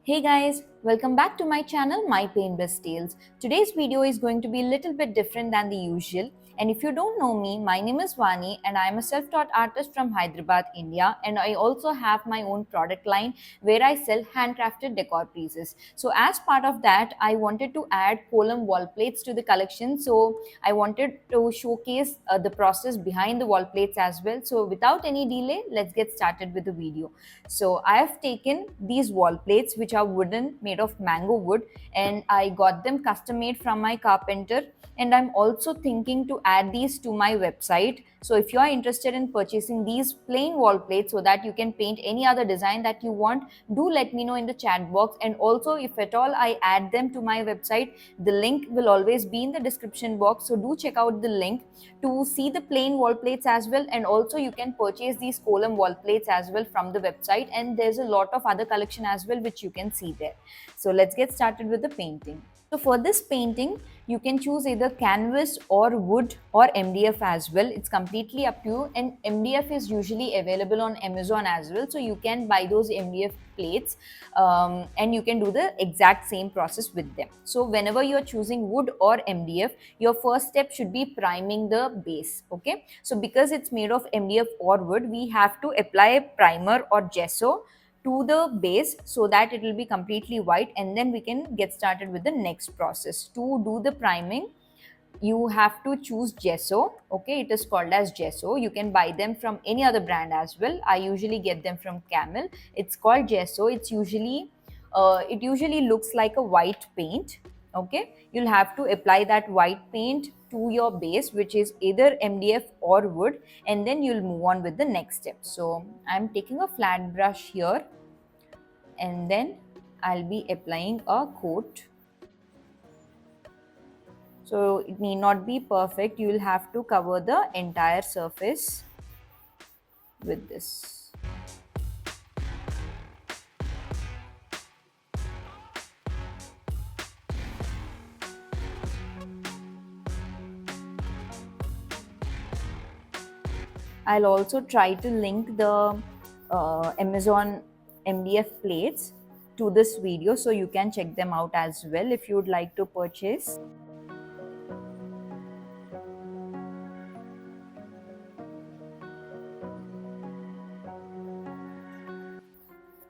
Hey guys, welcome back to my channel My Paint Tales. Today's video is going to be a little bit different than the usual. And if you don't know me, my name is Vani and I am a self-taught artist from Hyderabad, India. And I also have my own product line where I sell handcrafted decor pieces. So as part of that, I wanted to add column wall plates to the collection. So I wanted to showcase the process behind the wall plates as well. So without any delay, let's get started with the video. So I have taken these wall plates which are wooden made of mango wood, and I got them custom made from my carpenter, and I'm also thinking to add these to my website. So if you are interested in purchasing these plain wall plates so that you can paint any other design that you want, do let me know in the chat box. And also, if at all I add them to my website, the link will always be in the description box, so do check out the link to see the plain wall plates as well. And also you can purchase these column wall plates as well from the website, and there's a lot of other collection as well which you can see there. So let's get started with the painting. So for this painting, you can choose either canvas or wood or MDF as well. It's completely up to you, and MDF is usually available on Amazon as well. So you can buy those MDF plates, and you can do the exact same process with them. So whenever you're choosing wood or MDF, your first step should be priming the base. Okay, so because it's made of MDF or wood, we have to apply a primer or gesso to the base so that it will be completely white, and then we can get started with the next process. To do the priming, you have to choose gesso. Okay, it is called as gesso. You can buy them from any other brand as well. I usually get them from Camel. It's called gesso. It usually looks like a white paint. Okay, you'll have to apply that white paint to your base, which is either MDF or wood, and then you'll move on with the next step. So I'm taking a flat brush here, and then I'll be applying a coat. So it need not be perfect. You will have to cover the entire surface with this. I'll also try to link the Amazon MDF plates to this video, so you can check them out as well if you would like to purchase.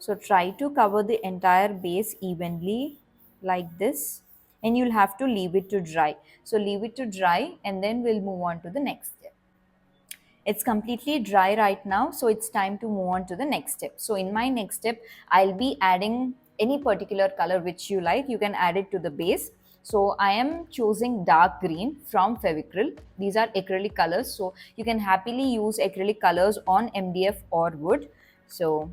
So try to cover the entire base evenly like this, and you'll have to leave it to dry. So leave it to dry, and then we'll move on to the next step. It's completely dry right now, so it's time to move on to the next step. So in my next step, I'll be adding any particular color which you like. You can add it to the base. So I am choosing dark green from Fevicryl. These are acrylic colors, so you can happily use acrylic colors on MDF or wood. So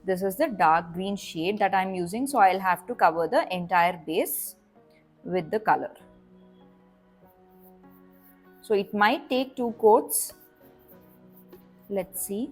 this is the dark green shade that I'm using. So I'll have to cover the entire base with the color. So it might take 2 coats. Let's see.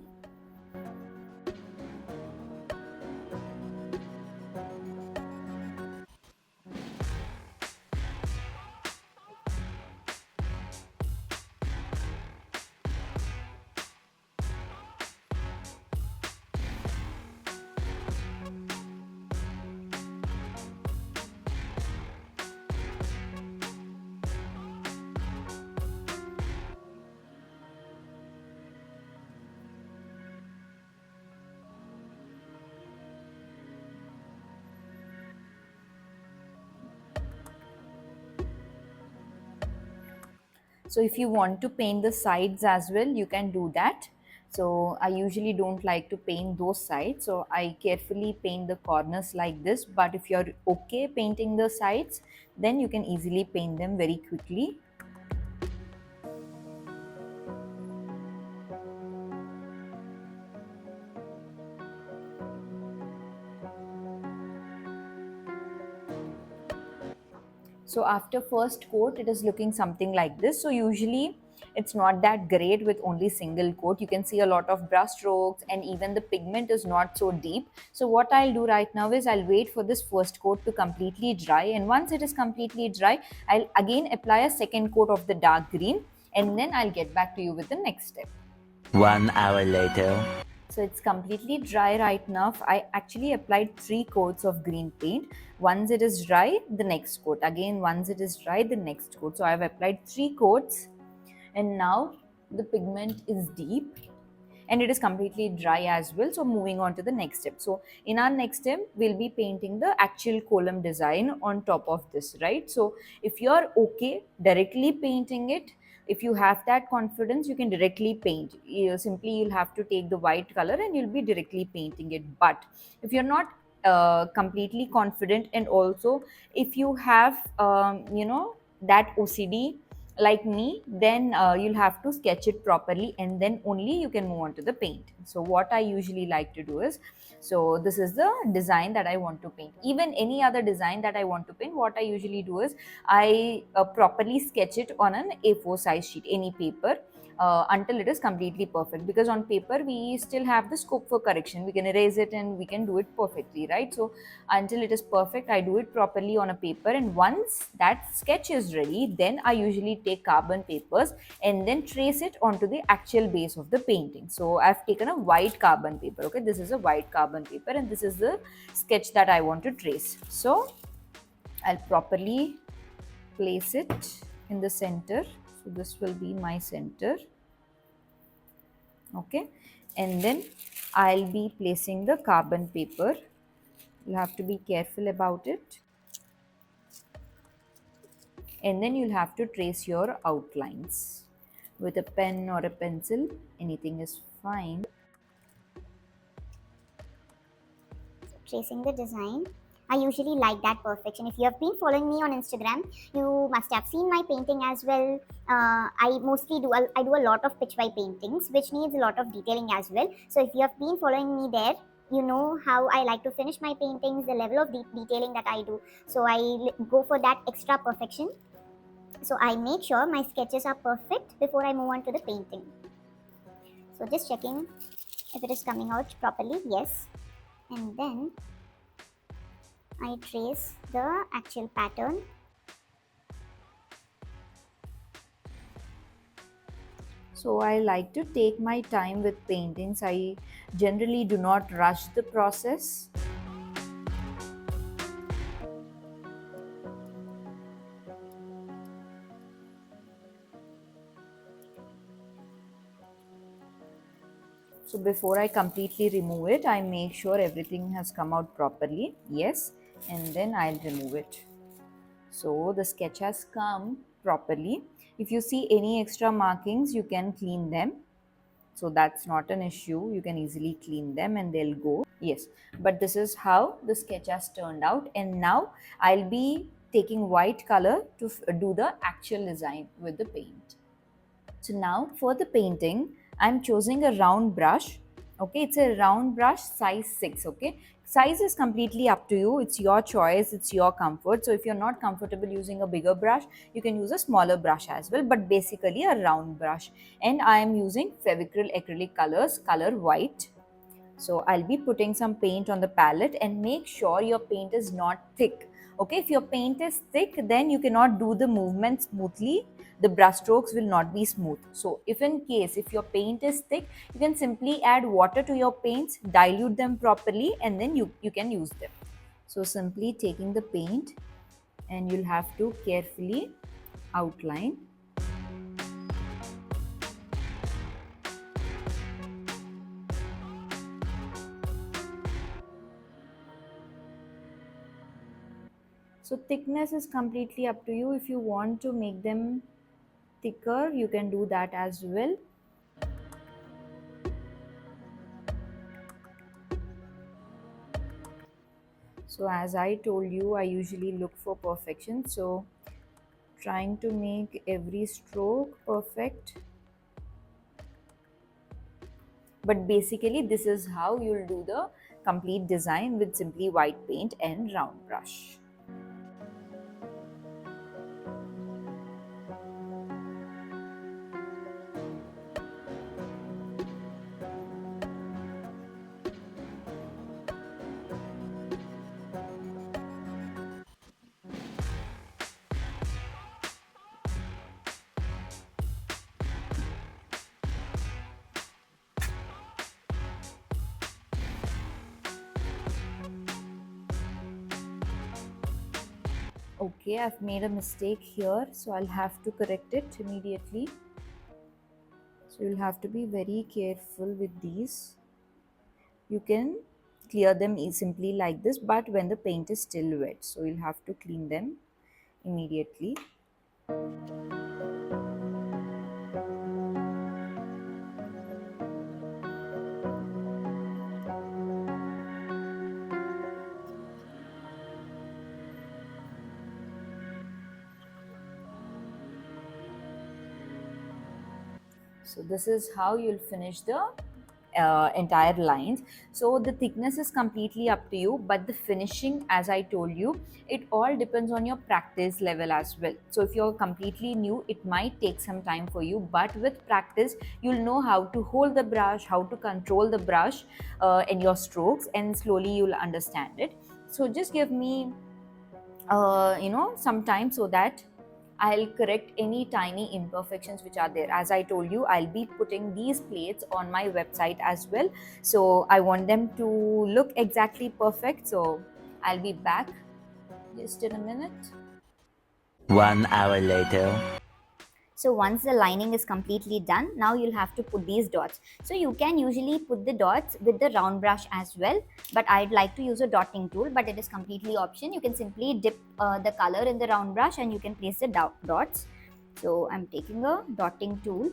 So if you want to paint the sides as well, you can do that. So I usually don't like to paint those sides, so I carefully paint the corners like this. But if you're okay painting the sides, then you can easily paint them very quickly. So after first coat, it is looking something like this. So usually it's not that great with only single coat. You can see a lot of brush strokes, and even the pigment is not so deep. So what I'll do right now is I'll wait for this first coat to completely dry, and once it is completely dry, I'll again apply a second coat of the dark green, and then I'll get back to you with the next step. 1 hour later. So it's completely dry right now. I actually applied 3 coats of green paint. Once it is dry, the next coat. Again, once it is dry, the next coat. So I've applied 3 coats, and now the pigment is deep and it is completely dry as well. So moving on to the next step. So in our next step, we'll be painting the actual column design on top of this, right? So if you're okay directly painting it, if you have that confidence, you can directly paint. Simply you'll have to take the white color and you'll be directly painting it. But if you're not completely confident, and also if you have that OCD like me, then you'll have to sketch it properly and then only you can move on to the paint. So what I usually like to do is, so this is the design that I want to paint. Even any other design that I want to paint, what I usually do is I properly sketch it on an A4 size sheet, any paper, until it is completely perfect, because on paper we still have the scope for correction. We can erase it and we can do it perfectly, right? So until it is perfect, I do it properly on a paper, and once that sketch is ready, then I usually take carbon papers and then trace it onto the actual base of the painting. So I've taken a white carbon paper. Okay, this is a white carbon paper and this is the sketch that I want to trace. So I'll properly place it in the center. So this will be my center. Okay, and then I'll be placing the carbon paper. You have to be careful about it, and then you'll have to trace your outlines with a pen or a pencil. Anything is fine. Tracing the design. I usually like that perfection. If you have been following me on Instagram, you must have seen my painting as well. I mostly do I do a lot of pitch by paintings, which needs a lot of detailing as well. So if you have been following me there, you know how I like to finish my paintings, the level of detailing that I do. So I go for that extra perfection. So I make sure my sketches are perfect before I move on to the painting. So just checking if it is coming out properly. Yes, and then I trace the actual pattern. So I like to take my time with paintings. I generally do not rush the process. So before I completely remove it, I make sure everything has come out properly. Yes, and then I'll remove it. So the sketch has come properly. If you see any extra markings, you can clean them. So that's not an issue. You can easily clean them and they'll go. Yes, but this is how the sketch has turned out. And now I'll be taking white color to do the actual design with the paint. So now for the painting, I'm choosing a round brush. Okay, it's a round brush size 6. Okay, size is completely up to you. It's your choice, it's your comfort. So if you're not comfortable using a bigger brush, you can use a smaller brush as well, but basically a round brush. And I am using Fevicryl acrylic colors, color white. So I'll be putting some paint on the palette, and make sure your paint is not thick. Okay, if your paint is thick, then you cannot do the movement smoothly. The brush strokes will not be smooth. So if your paint is thick, you can simply add water to your paints, dilute them properly, and then you can use them. So simply taking the paint, and you'll have to carefully outline. So thickness is completely up to you. If you want to make them thicker, you can do that as well. So as I told you, I usually look for perfection, so trying to make every stroke perfect. But basically this is how you'll do the complete design with simply white paint and round brush. Okay, I've made a mistake here, so I'll have to correct it immediately. So you'll have to be very careful with these. You can clear them simply like this, but when the paint is still wet, so you'll have to clean them immediately. So this is how you'll finish the entire lines. So the thickness is completely up to you, but the finishing, as I told you, it all depends on your practice level as well. So if you're completely new, it might take some time for you, but with practice you'll know how to hold the brush, how to control the brush in your strokes, and slowly you'll understand it. So just give me some time so that I'll correct any tiny imperfections which are there. As I told you, I'll be putting these plates on my website as well. So I want them to look exactly perfect. So I'll be back just in a minute. 1 hour later. So once the lining is completely done, now you'll have to put these dots. So you can usually put the dots with the round brush as well, but I'd like to use a dotting tool, but it is completely option. You can simply dip the color in the round brush and you can place the dots. So I'm taking a dotting tool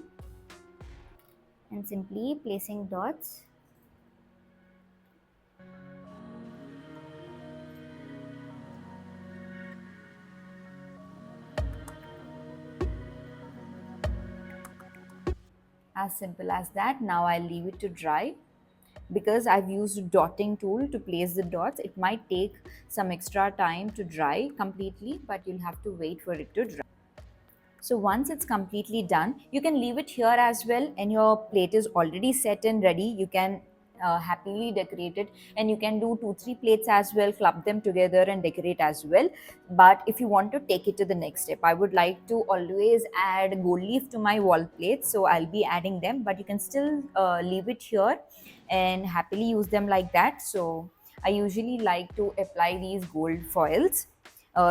and simply placing dots. As simple as that. Now I'll leave it to dry. Because I've used dotting tool to place the dots, it might take some extra time to dry completely, but you'll have to wait for it to dry. So once it's completely done, you can leave it here as well, and your plate is already set and ready. You can happily decorate it, and you can do 2-3 plates as well, club them together and decorate as well. But if you want to take it to the next step, I would like to always add gold leaf to my wall plates, so I'll be adding them, but you can still leave it here and happily use them like that. So I usually like to apply these gold foils.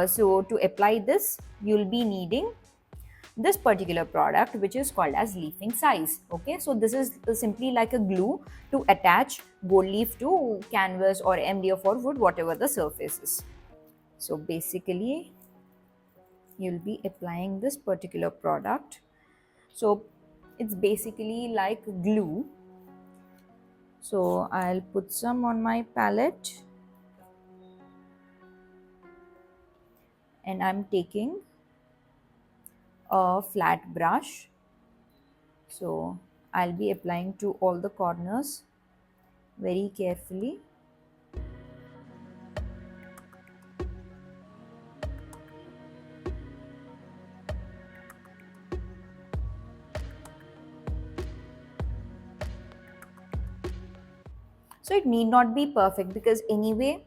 So to apply this, you'll be needing this particular product, which is called as leafing size. Okay, so this is simply like a glue to attach gold leaf to canvas or MDF or wood, whatever the surface is. So basically you'll be applying this particular product. So it's basically like glue. So I'll put some on my palette, and I'm taking a flat brush. So I'll be applying to all the corners very carefully. So it need not be perfect, because anyway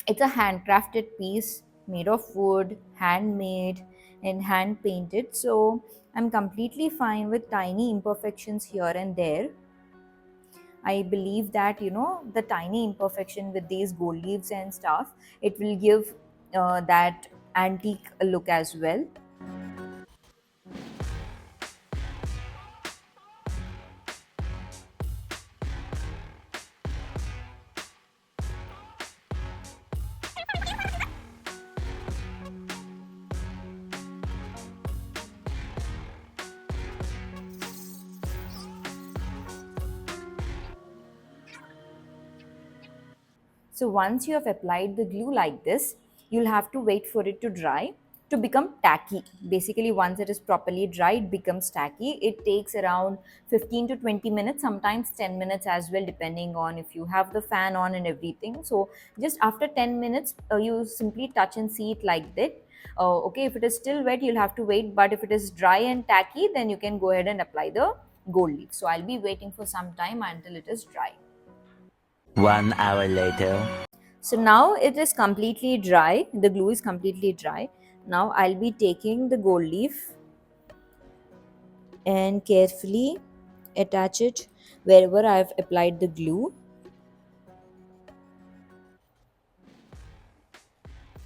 it's a handcrafted piece made of wood, handmade and hand painted. So I'm completely fine with tiny imperfections here and there. I believe that, the tiny imperfection with these gold leaves and stuff, it will give that antique look as well. So once you have applied the glue like this, you'll have to wait for it to dry to become tacky. Basically, once it is properly dry, it becomes tacky. It takes around 15 to 20 minutes, sometimes 10 minutes as well, depending on if you have the fan on and everything. So just after 10 minutes, you simply touch and see it like that. Okay, if it is still wet, you'll have to wait. But if it is dry and tacky, then you can go ahead and apply the gold leaf. So I'll be waiting for some time until it is dry. 1 hour later. So now it is completely dry, the glue is completely dry. Now I'll be taking the gold leaf and carefully attach it wherever I've applied the glue.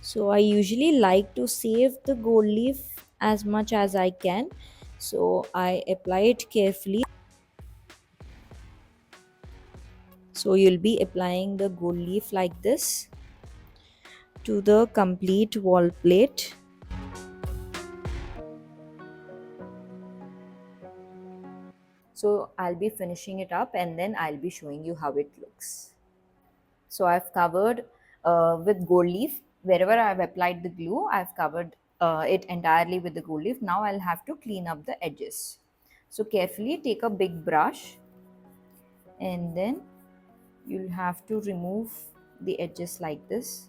So I usually like to save the gold leaf as much as I can, so I apply it carefully. So you'll be applying the gold leaf like this to the complete wall plate. So I'll be finishing it up and then I'll be showing you how it looks. So I've covered with gold leaf. Wherever I've applied the glue, I've covered it entirely with the gold leaf. Now I'll have to clean up the edges. So carefully take a big brush and then you'll have to remove the edges like this.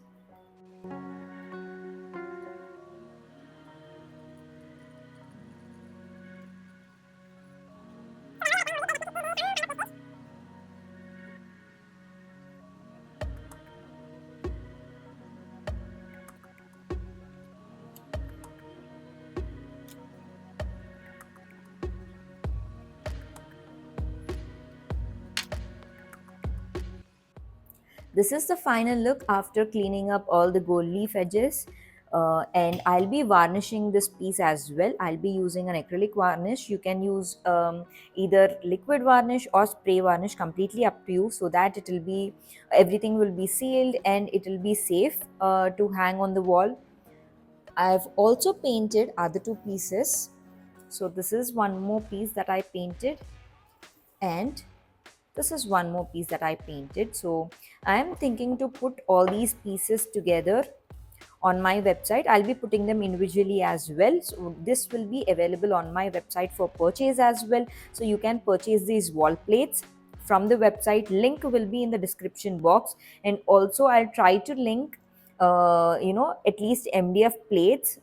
This is the final look after cleaning up all the gold leaf edges. And I'll be varnishing this piece as well. I'll be using an acrylic varnish. You can use either liquid varnish or spray varnish, completely up to you, so that it will be, everything will be sealed and it will be safe to hang on the wall. I've also painted other two pieces. So this is one more piece that I painted, and this is one more piece that I painted. So I am thinking to put all these pieces together on my website. I'll be putting them individually as well. So this will be available on my website for purchase as well. So you can purchase these wall plates from the website. Link will be in the description box, and also I'll try to link at least MDF plates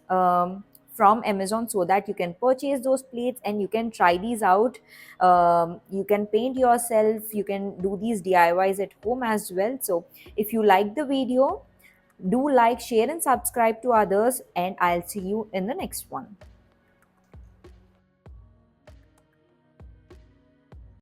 from Amazon, so that you can purchase those plates and you can try these out. You can paint yourself, you can do these DIYs at home as well. So if you like the video, do like, share and subscribe to others, and I'll see you in the next one.